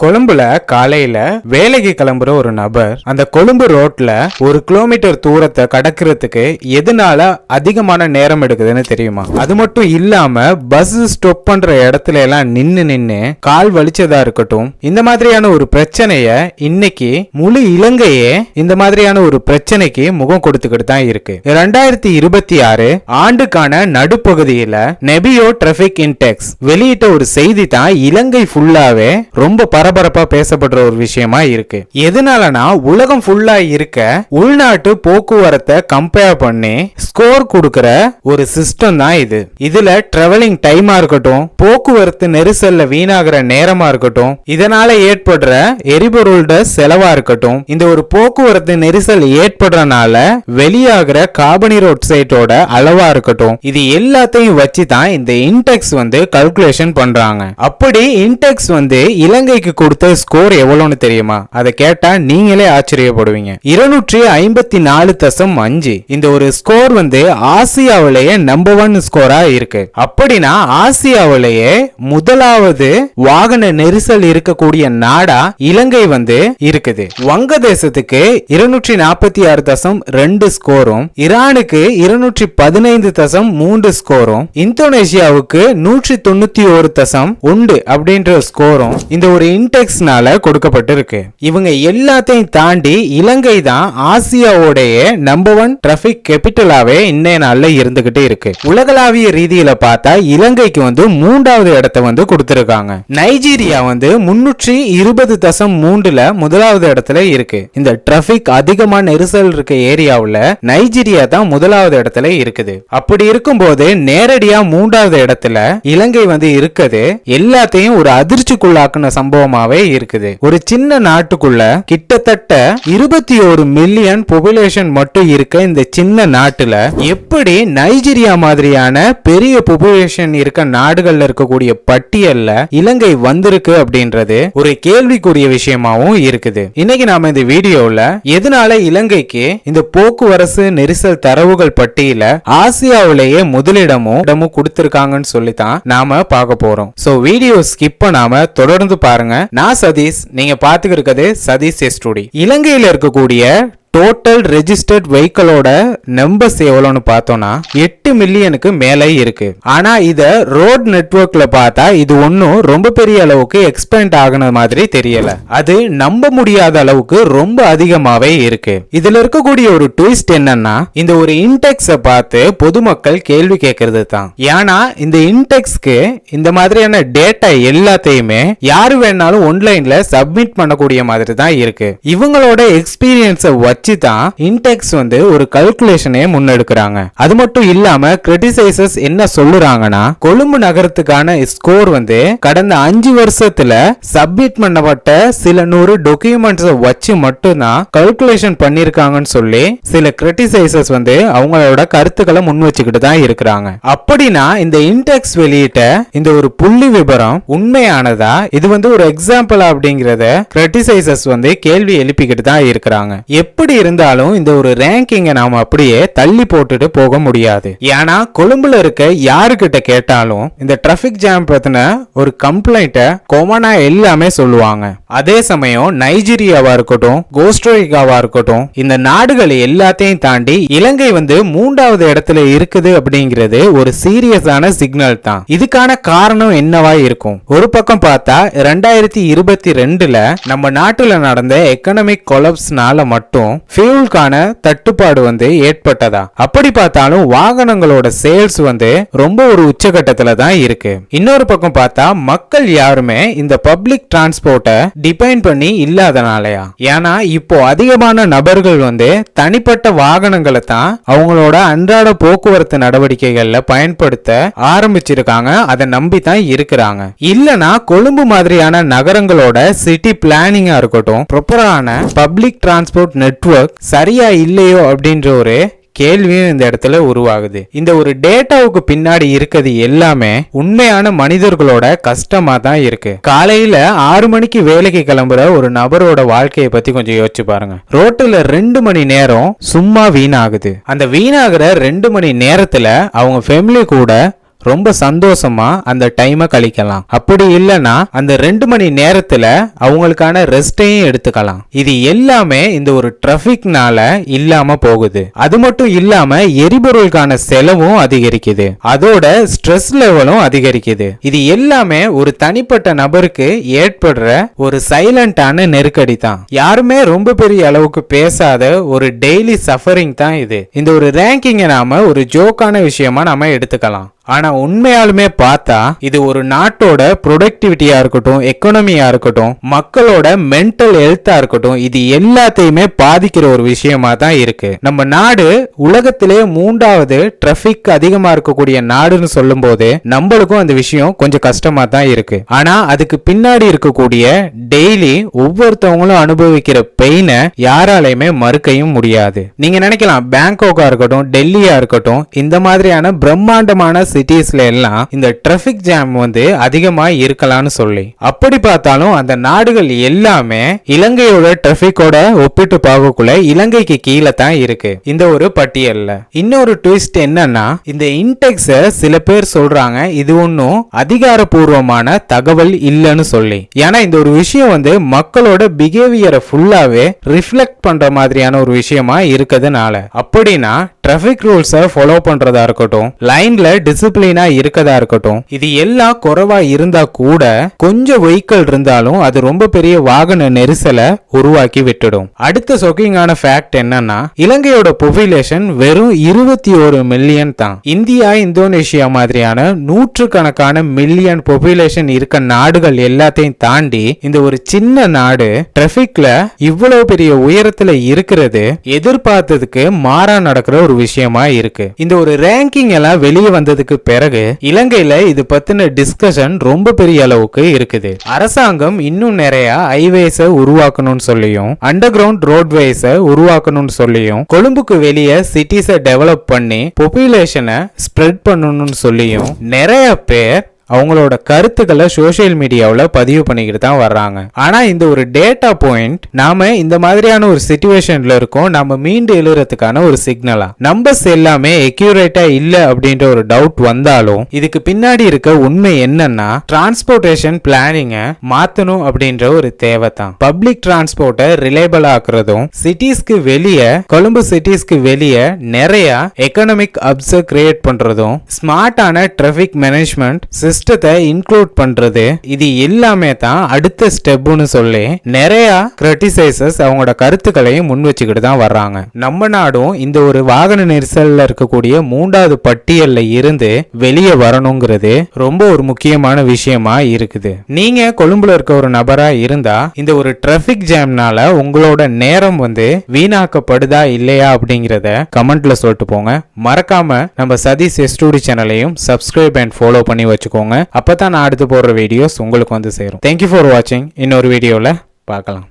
கொழும்புல காலையில வேலைக்கு கிளம்புற ஒரு நபர் அந்த கொழும்பு ரோட்ல 1 கிலோமீட்டர் தூரத்தை கடக்கிறதுக்கு எதனால அதிகமான நேரம் எடுக்குதுன்னு தெரியுமா? அது மட்டும் இல்லாம பஸ் ஸ்டாப் பண்ற இடத்துல எல்லாம் நின்னு கால் வலிச்சதா இருக்கட்டும், இந்த மாதிரியான ஒரு பிரச்சனைய இன்னைக்கு முழு இலங்கையே இந்த மாதிரியான ஒரு பிரச்சனைக்கு முகம் கொடுத்துக்கிட்டு தான் இருக்கு. 2026 ஆண்டுக்கான நடுப்பகுதியில நெபியோ டிராபிக் இன்டெக்ஸ் வெளியிட்ட ஒரு செய்தி தான் இலங்கை ஃபுல்லாவே ரொம்ப பரபரப்பா பேசப்படுற ஒரு விஷயமா இருக்கு. எதனாலனா உலகம் ஃபுல்லா இருக்க உள்நாட்டு போக்குவரத்தை கம்பேர் பண்ணி ஸ்கோர் கொடுக்கிற ஒரு சிஸ்டம் தான் இது. இதுல டிராவலிங் டைமா இருக்கட்டும், போக்குவரத்து நெரிசல்ல வீணாகிற நேரமா இருக்கட்டும், இதனால ஏற்படுற எரிபொருளோட செலவா இருக்கட்டும், இந்த ஒரு போக்குவரத்து நெரிசல் ஏற்படுறனால வெளியாகிற கார்பனீர் ஆக்சைடோட அளவா இருக்கட்டும், இது எல்லாத்தையும் வச்சு தான் இந்த இன்டெக்ஸ் கால்குலேஷன் பண்றாங்க. அப்படி இன்டெக்ஸ் இலங்கைக்கு கொடுத்த ஸ்கோர் எவ்வளவுன்னு தெரியுமா? அதை கேட்டா நீங்களே ஆச்சரியப்படுவீங்க. 254.5. இந்த ஒரு ஸ்கோர் ஆசியாவிலேயே நம்பர் 1 ஸ்கோரா இருக்கு. அப்படின்னா ஆசியாவிலேயே முதலாவது வாகன நெரிசல் இருக்கக்கூடிய நாடா இலங்கை இருக்குது. வங்கதேசத்துக்கு 246.2 ஸ்கோரும், ஈரானுக்கு 215.3 ஸ்கோரும், இந்தோனேஷியாவுக்கு 191.1 அப்படின்ற ஸ்கோரும் இந்த ஒரு இன்டெக்ஸ்னால கொடுக்கப்பட்டிருக்கு. இவங்க எல்லாத்தையும் தாண்டி இலங்கை தான் ஆசியாவோடைய நம்பர் 1 டிராபிக் கேபிட்டலாவே இன்னைய நாள்ல இருந்துகிட்டு இருக்கு. உலகளாவிய ரீதியில பார்த்தா இலங்கைக்கு 3வது இடத்தை கொடுத்திருக்காங்க. நைஜீரியா 320.3ல முதலாவது இடத்துல இருக்கு. இந்த டிராபிக் அதிகமா நெரிசல் இருக்க ஏரியாவுல நைஜீரியா தான் முதலாவது இடத்துல இருக்குது. அப்படி இருக்கும்போது நேரடியா 3வது இடத்துல இலங்கை இருக்குது. எல்லாத்தையும் ஒரு அதிர்ச்சிக்குள்ளாக்குன சம்பவமாவே இருக்குது. ஒரு சின்ன நாட்டுக்குள்ள கிட்டத்தட்ட 21 மில்லியன் பாப்புலேஷன் மட்டும் இருக்க இந்த சின்ன நாட்டுல எப்படி நைஜீரியா மாதிரியான பெரிய பாப்புலேஷன் இருக்க நாடுகள்ல இருக்கக்கூடிய பட்டியல்ல இலங்கை வந்திருக்கு அப்படின்றது ஒரு கேள்விக்குரிய விஷயமாவும் இருக்குது. இன்னைக்கு நாம இந்த வீடியோல எதனால இலங்கைக்கு இந்த போக்குவரத்து நெரிசல் தரவுகள் பட்டியல ஆசியாவிலேயே முதலிடமும் கொடுத்திருக்காங்கன்னு சொல்லித்தான் நாம பார்க்க போறோம். சோ வீடியோ ஸ்கிப் பண்ணாம தொடர்ந்து பாருங்க. நான் சதீஷ், நீங்க பாத்துக்கிறது சதீஷ் ஸ்டுடியோ. இலங்கையில இருக்கக்கூடிய டோட்டல் ரெஜிஸ்டர்ட் வெஹிக்கிளோட நம்பர்ஸ் எவ்வளவுன்னு பார்த்தோம்னா 8 மில்லியனுக்கு மேலே இருக்கு. ஆனா இத ரோட் நெட்வொர்க்ல பார்த்தா இது ஒன்னும் ரொம்ப பெரிய அளவுக்கு எக்ஸ்பேண்ட் ஆகுன மாதிரி தெரியல. அது நம்ப முடியாத அளவுக்கு ரொம்ப அதிகமாவே இருக்கு. இதுல இருக்கக்கூடிய ஒரு ட்விஸ்ட் என்னன்னா, இந்த ஒரு இன்டெக்ஸ பார்த்து பொதுமக்கள் கேள்வி கேட்கறது தான். ஏன்னா இந்த இன்டெக்ஸ்க்கு இந்த மாதிரியான டேட்டா எல்லாத்தையுமே யாரு வேணாலும் ஆன்லைன்ல சப்மிட் பண்ணக்கூடிய மாதிரி தான் இருக்கு. இவங்களோட எக்ஸ்பீரியன்ஸை வச்சு தான் இன்டெக்ஸ் ஒரு கால்குலேஷனே முன்னெடுக்கிறாங்க. அது மட்டும் இல்லாம கிரிட்டிசைசர்ஸ் என்ன சொல்லுறாங்கன்னா, கொழும்பு நகரத்துக்கான ஸ்கோர் கடந்த 5 வருஷத்துல சப்மிட் பண்ணப்பட்ட சில 100 டாக்குமெண்ட்ஸ் வச்சு மட்டும் தான் கால்குலேஷன் பண்ணிருக்காங்கன்னு சொல்லி சில கிரிட்டிசைசர்ஸ் அவங்களோட கருத்துக்களை முன் வச்சுக்கிட்டு தான் இருக்கிறாங்க. அப்படின்னா இந்த இன்டெக்ஸ் வெளியிட்ட இந்த ஒரு புள்ளி விபரம் உண்மையானதா? இது ஒரு எக்ஸாம்பிள் அப்படிங்கறத கிரிட்டிசைசர்ஸ் கேள்வி எழுப்பிக்கிட்டு தான் இருக்கிறாங்க. எப்படி இருந்தாலும் இந்த ஒரு ரேங்கிங்க நாம அப்படியே தள்ளி போட்டுட்டு போக முடியாது. ஏன்னா கொழும்புல இருக்க யாருக்கிட்ட கேட்டாலும் இந்த டிராபிக் ஜாம் பத்தின ஒரு கம்ப்ளைண்ட காமனா எல்லாமே சொல்லுவாங்க. அதே சமயம் நைஜீரியாவா இருக்கட்டும், கோஸ்டோரிக்காவா இருக்கட்டும், இந்த நாடுகள் எல்லாத்தையும் தாண்டி இலங்கை 3வது இடத்துல இருக்குது அப்படிங்கிறது ஒரு சீரியஸான சிக்னல் தான். இதுக்கான காரணம் என்னவா இருக்கும்? ஒரு பக்கம் பார்த்தா 2022ல நம்ம நாட்டுல நடந்த எக்கனாமிக் கொலாப்ஸ்னால மட்டும் ஃபியூலுக்கான தட்டுப்பாடு ஏற்பட்டதா? அப்படி பார்த்தாலும் வாகனங்களோட சேல்ஸ் ரொம்ப ஒரு உச்சகட்டத்துல தான் இருக்கு. இன்னொரு பக்கம் பார்த்தா மக்கள் யாருமே இந்த பப்ளிக் டிரான்ஸ்போர்ட்டை டிபெண்ட் பண்ணி இல்லாதனாலயா? ஏன்னா இப்போ அதிகமான நபர்கள் தனிப்பட்ட வாகனங்களை தான் அவங்களோட அன்றாட போக்குவரத்து நடவடிக்கைகள்ல பயன்படுத்த ஆரம்பிச்சிருக்காங்க. அதை நம்பி தான் இருக்கிறாங்க. இல்லனா கொழும்பு மாதிரியான நகரங்களோட சிட்டி பிளானிங்கா இருக்கட்டும், ப்ராப்பரான பப்ளிக் டிரான்ஸ்போர்ட் நெட்வொர்க் சரியா இல்லையோ அப்படின்ற ஒரு கேள்வியும் இந்த இடத்துல உருவாகுது. இந்த ஒரு டேட்டாவுக்கு பின்னாடி இருக்கிறது எல்லாமே உண்மையான மனிதர்களோட கஷ்டமா தான் இருக்கு. காலையில 6 மணிக்கு வேலைக்கு கிளம்புற ஒரு நபரோட வாழ்க்கையை பத்தி கொஞ்சம் யோசிச்சு பாருங்க. ரோட்டுல 2 மணி நேரம் சும்மா வீணாகுது. அந்த வீணாகிற 2 மணி நேரத்துல அவங்க ஃபேமிலி கூட ரொம்ப சந்தோஷமா அந்த டைமை கழிக்கலாம். அப்படி இல்லைன்னா அந்த 2 மணி நேரத்துல அவங்களுக்கான ரெஸ்டையும் எடுத்துக்கலாம். இது எல்லாமே இந்த ஒரு டிராபிக்னால இல்லாம போகுது. அது மட்டும் இல்லாம எரிபொருளுக்கான செலவும் அதிகரிக்குது, அதோட ஸ்ட்ரெஸ் லெவலும் அதிகரிக்குது. இது எல்லாமே ஒரு தனிப்பட்ட நபருக்கு ஏற்படுற ஒரு சைலண்டான நெருக்கடி தான். யாருமே ரொம்ப பெரிய அளவுக்கு பேசாத ஒரு டெய்லி சஃபரிங் தான் இது. இந்த ஒரு ரேங்கிங்கை நாம ஒரு ஜோக்கான விஷயமா நாம எடுத்துக்கலாம். ஆனா உண்மையாலுமே பார்த்தா இது ஒரு நாட்டோட ப்ரொடக்டிவிட்டியா இருக்கட்டும், எக்கனாமியா இருக்கட்டும், மக்களோட மென்டல் ஹெல்த்தா இருக்கட்டும், இது எல்லாத்தையுமே பாதிக்கிற ஒரு விஷயமா தான் இருக்கு. நம்ம நாடு உலகத்திலே 3வது டிராபிக் அதிகமா இருக்கக்கூடிய நாடுன்னு சொல்லும் போது நம்மளுக்கும் அந்த விஷயம் கொஞ்சம் கஷ்டமா தான் இருக்கு. ஆனா அதுக்கு பின்னாடி இருக்கக்கூடிய டெய்லி ஒவ்வொருத்தவங்களும் அனுபவிக்கிற பெயினை யாராலையுமே மறுக்கவும் முடியாது. நீங்க நினைக்கலாம் பேங்காக்கா இருக்கட்டும், டெல்லியா இருக்கட்டும், இந்த மாதிரியான பிரம்மாண்டமான சிட்டிஸ்ல எல்லாம் இந்த டிராபிக் ஜாம் வந்து அதிகமா இருக்கலாம்னு சொல்லி, அப்படி பார்த்தாலும் அந்த நாடுகள் எல்லாமே இலங்கையோட டிராபிக்கோட ஒப்பிட்டு பார்க்கக்குள்ள இலங்கைக்கு கீழே தான் இருக்கு இந்த ஒரு பட்டியல்ல. இன்னொரு ட்விஸ்ட் என்னன்னா, இந்த இன்டெக்ஸ சில பேர் சொல்றாங்க இது ஒன்னும் அதிகாரப்பூர்வமான தகவல் இல்லைன்னு சொல்லி. ஏன்னா இந்த ஒரு விஷயம் வந்து மக்களோட பிஹேவியரை ஃபுல்லாவே ரிஃப்ளெக்ட் பண்ற மாதிரியான ஒரு விஷயமா இருக்கிறதுனால, அப்படின்னா டிராபிக் ரூல்ஸை ஃபாலோ பண்றதா இருக்கட்டும், லைன்ல டிசிப்ளினா இருக்கதா இருக்கட்டும், இது எல்லாம் குறைவா இருந்தா கூட கொஞ்சம் வெஹிக்கிள் இருந்தாலும் அது ரொம்ப பெரிய வாகன நெரிசலை உருவாக்கி விட்டுடும். அடுத்த ஷாக்கிங்கான ஃபேக்ட் என்னன்னா, இலங்கையோட பாப்புலேஷன் வெறும் 21 மில்லியன் தான். இந்தியா, இந்தோனேஷியா மாதிரியான நூற்றுக்கணக்கான மில்லியன் பாப்புலேஷன் இருக்க நாடுகள் எல்லாத்தையும் தாண்டி இந்த ஒரு சின்ன நாடு டிராபிக்ல இவ்வளவு பெரிய உயரத்துல இருக்கிறது எதிர்பார்த்ததுக்கு மாறா நடக்கிற ஒரு விஷயமா இருக்கு. இந்த ஒரு ரேங்கிங் எல்லாம் வெளியே வந்ததுக்கு பிறகு இலங்கையில இது பத்தின டிஸ்கஷன் ரொம்ப பெரிய அளவுக்கு இருக்குது. அரசாங்கம் இன்னும் நிறைய ஹைவேஸ உருவாக்கணும்னு சொல்லியும், அண்டர் கிரவுண்ட் ரோட்வேஸ உருவாக்கணும்னு சொல்லியும், கொழும்புக்கு வெளியே சிட்டிஸை டெவலப் பண்ணி பாப்புலேஷனை ஸ்ப்ரெட் பண்ணணும்னு சொல்லியும் நிறைய பேர் அவங்களோட கருத்துக்களை சோசியல் மீடியாவில் பதிவு பண்ணிக்கிட்டு தான் வர்றாங்க. ஆனா இந்த ஒரு டேட்டா பாயிண்ட் நாம இந்த மாதிரியான ஒரு சிச்சுவேஷன்ல இருக்கோம், நம்ம மீண்டு எழுறதுக்கான ஒரு சிக்னலா. நம்பர்ஸ் எல்லாமே அக்யூரேட்டா இல்ல அப்படின்ற ஒரு டவுட் வந்தாலும் இதுக்கு பின்னாடி இருக்க உண்மை என்னன்னா, டிரான்ஸ்போர்டேஷன் பிளானிங்கை மாத்தணும் அப்படின்ற ஒரு தேவை தான். பப்ளிக் டிரான்ஸ்போர்ட்டை ரிலேபிள் ஆக்குறதும், சிட்டிஸ்க்கு வெளியே, கொழும்பு சிட்டிஸ்க்கு வெளியே நிறைய எக்கனாமிக் ஹப்ஸை கிரியேட் பண்றதும், ஸ்மார்ட்டான டிராபிக் மேனேஜ்மெண்ட் சிஸ்டத்தை இன்க்ளூட் பண்றது, இது எல்லாமே தான் அடுத்த ஸ்டெப்னு சொல்லி நிறைய கிரிட்டிசைசஸ் அவங்களோட கருத்துக்களையும் முன் வச்சுக்கிட்டு தான் வர்றாங்க. நம்ம நாடும் இந்த ஒரு வாகன நெரிசல்ல இருக்கக்கூடிய 3வது பட்டியல்ல இருந்து வெளியே வரணுங்கிறது ரொம்ப ஒரு முக்கியமான விஷயமா இருக்குது. நீங்க கொழும்புல இருக்க ஒரு நபரா இருந்தா இந்த ஒரு டிராபிக் ஜாம்னால உங்களோட நேரம் வந்து வீணாக்கப்படுதா இல்லையா அப்படிங்கறத கமெண்ட்ல சொல்லிட்டு போங்க. மறக்காம நம்ம சதீஷ் எஸ்டூடி சேனலையும் சப்ஸ்கிரைப் அண்ட் ஃபாலோ பண்ணி வச்சுக்கோங்க. அப்பதான் நான் அடுத்து போடுற வீடியோஸ் உங்களுக்கு வந்து சேரும். தேங்க்யூ ஃபார் வாட்சிங். இன்னொரு வீடியோல பார்க்கலாம்.